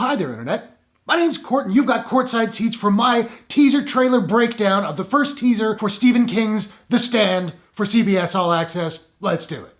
Hi there, Internet. My name's Court, and you've got courtside seats for my teaser trailer breakdown of the first teaser for Stephen King's The Stand for CBS All Access. Let's do it.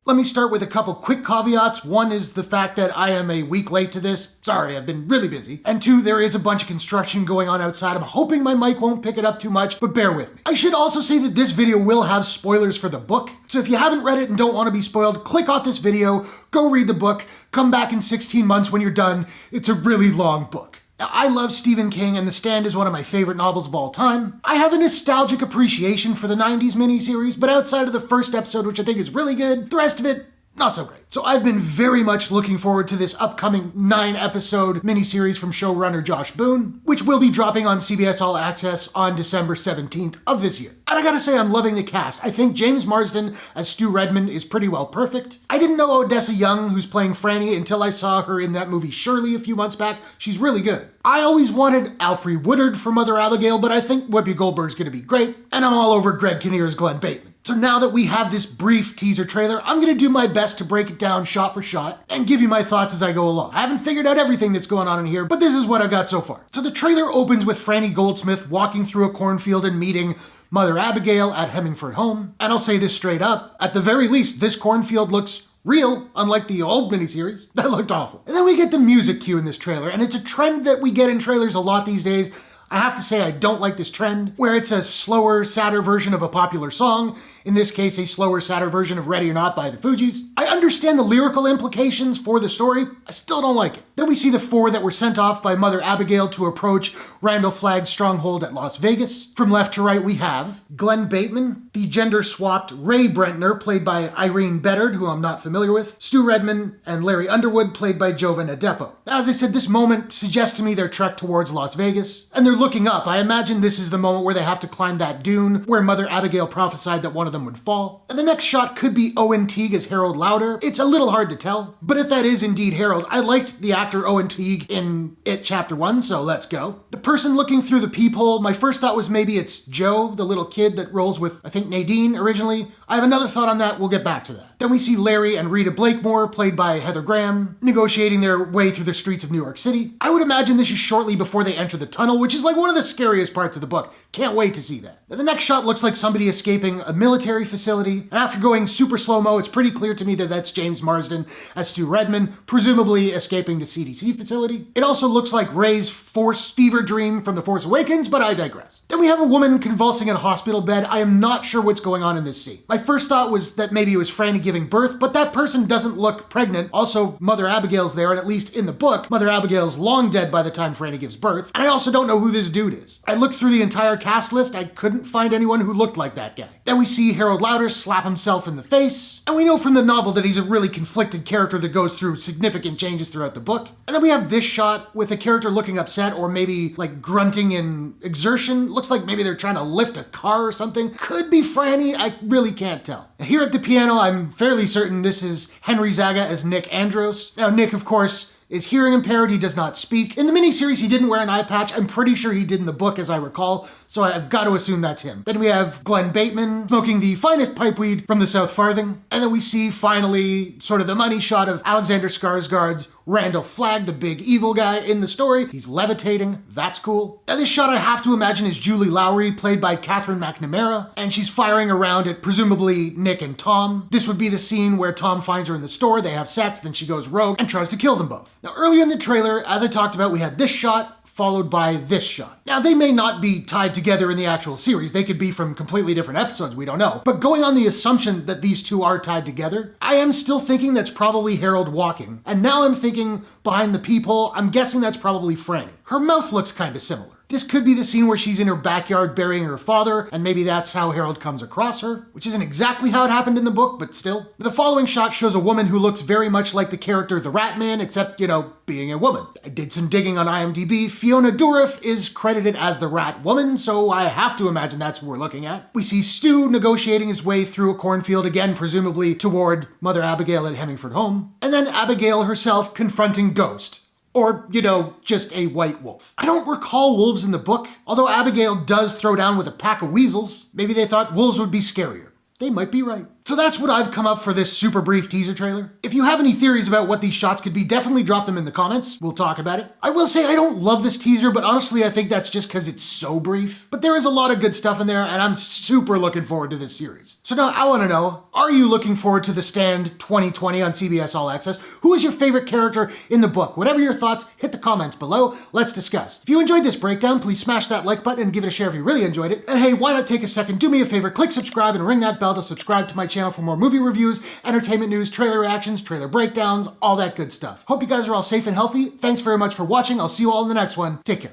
Let me start with a couple quick caveats. One is the fact that I am a week late to this. Sorry, I've been really busy. And two, there is a bunch of construction going on outside. I'm hoping my mic won't pick it up too much, but bear with me. I should also say that this video will have spoilers for the book. So if you haven't read it and don't want to be spoiled, click off this video, go read the book, come back in 16 months when you're done. It's a really long book. Now, I love Stephen King, and The Stand is one of my favorite novels of all time. I have a nostalgic appreciation for the 90s miniseries, but outside of the first episode, which I think is really good, the rest of it, not so great. So I've been very much looking forward to this upcoming 9-episode miniseries from showrunner Josh Boone, which will be dropping on CBS All Access on December 17th of this year. And I gotta say, I'm loving the cast. I think James Marsden as Stu Redman is pretty well perfect. I didn't know Odessa Young, who's playing Franny, until I saw her in that movie Shirley a few months back. She's really good. I always wanted Alfre Woodard for Mother Abigail, but I think Whoopi Goldberg's gonna be great. And I'm all over Greg Kinnear's Glenn Bateman. So now that we have this brief teaser trailer, I'm gonna do my best to break it down shot for shot and give you my thoughts as I go along. I haven't figured out everything that's going on in here, but this is what I've got so far. So the trailer opens with Franny Goldsmith walking through a cornfield and meeting Mother Abigail at Hemingford Home. And I'll say this straight up, at the very least, this cornfield looks real, unlike the old miniseries. That looked awful. And then we get the music cue in this trailer, and it's a trend that we get in trailers a lot these days. I have to say I don't like this trend, where it's a slower, sadder version of a popular song. In this case, a slower, sadder version of Ready or Not by the Fugees. I understand the lyrical implications for the story. I still don't like it. Then we see the four that were sent off by Mother Abigail to approach Randall Flagg's stronghold at Las Vegas. From left to right, we have Glenn Bateman, the gender-swapped Ray Brentner, played by Irene Beddard, who I'm not familiar with, Stu Redman, and Larry Underwood, played by Jovan Adepo. As I said, this moment suggests to me their trek towards Las Vegas, and they're looking up. I imagine this is the moment where they have to climb that dune where Mother Abigail prophesied that one of them would fall. And the next shot could be Owen Teague as Harold Lauder. It's a little hard to tell, but if that is indeed Harold, I liked the actor Owen Teague in It Chapter 1, so let's go. The person looking through the peephole, my first thought was maybe it's Joe, the little kid that rolls with, I think, Nadine originally. I have another thought on that, we'll get back to that. Then we see Larry and Rita Blakemore, played by Heather Graham, negotiating their way through the streets of New York City. I would imagine this is shortly before they enter the tunnel, which is like one of the scariest parts of the book. Can't wait to see that. Now, the next shot looks like somebody escaping a military facility, and after going super slow-mo, it's pretty clear to me that that's James Marsden as Stu Redman, presumably escaping the CDC facility. It also looks like Rey's Force fever dream from The Force Awakens, but I digress. Then we have a woman convulsing in a hospital bed. I am not sure what's going on in this scene. My first thought was that maybe it was Franny giving birth, but that person doesn't look pregnant. Also, Mother Abigail's there, and at least in the book, Mother Abigail's long dead by the time Franny gives birth. And I also don't know who this dude is. I looked through the entire cast list. I couldn't find anyone who looked like that guy. Then we see Harold Lauder slap himself in the face, and we know from the novel that he's a really conflicted character that goes through significant changes throughout the book. And then we have this shot with a character looking upset, or maybe like grunting in exertion. Looks like maybe they're trying to lift a car or something. Could be Franny, I really can't tell. Here at the piano, I'm fairly certain this is Henry Zaga as Nick Andros. Now, Nick, of course, is hearing impaired. He does not speak. In the miniseries, he didn't wear an eye patch. I'm pretty sure he did in the book, as I recall, so I've got to assume that's him. Then we have Glenn Bateman smoking the finest pipeweed from the South Farthing. And then we see, finally, sort of the money shot of Alexander Skarsgård's Randall Flagg, the big evil guy in the story. He's levitating. That's cool. Now, this shot I have to imagine is Julie Lowry, played by Catherine McNamara, and she's firing around at presumably Nick and Tom. This would be the scene where Tom finds her in the store, they have sex, then she goes rogue and tries to kill them both. Now, earlier in the trailer, as I talked about, we had this shot followed by this shot. Now, they may not be tied together in the actual series. They could be from completely different episodes, we don't know. But going on the assumption that these two are tied together, I am still thinking that's probably Harold walking. And now I'm thinking behind the peephole, I'm guessing that's probably Franny. Her mouth looks kind of similar. This could be the scene where she's in her backyard burying her father, and maybe that's how Harold comes across her, which isn't exactly how it happened in the book, but still. The following shot shows a woman who looks very much like the character The Rat Man, except, being a woman. I did some digging on IMDb. Fiona Dourif is credited as the Rat Woman, so I have to imagine that's what we're looking at. We see Stu negotiating his way through a cornfield, again, presumably toward Mother Abigail at Hemingford Home. And then Abigail herself confronting Ghost. Or, just a white wolf. I don't recall wolves in the book, although Abigail does throw down with a pack of weasels. Maybe they thought wolves would be scarier. They might be right. So that's what I've come up for this super brief teaser trailer. If you have any theories about what these shots could be, definitely drop them in the comments. We'll talk about it. I will say I don't love this teaser, but honestly I think that's just because it's so brief. But there is a lot of good stuff in there, and I'm super looking forward to this series. So now I want to know, are you looking forward to The Stand 2020 on CBS All Access? Who is your favorite character in the book? Whatever your thoughts, hit the comments below. Let's discuss. If you enjoyed this breakdown, please smash that like button and give it a share if you really enjoyed it. And hey, why not take a second, do me a favor, click subscribe and ring that bell to subscribe to my channel for more movie reviews, entertainment news, trailer reactions, trailer breakdowns, all that good stuff. Hope you guys are all safe and healthy. Thanks very much for watching. I'll see you all in the next one. Take care.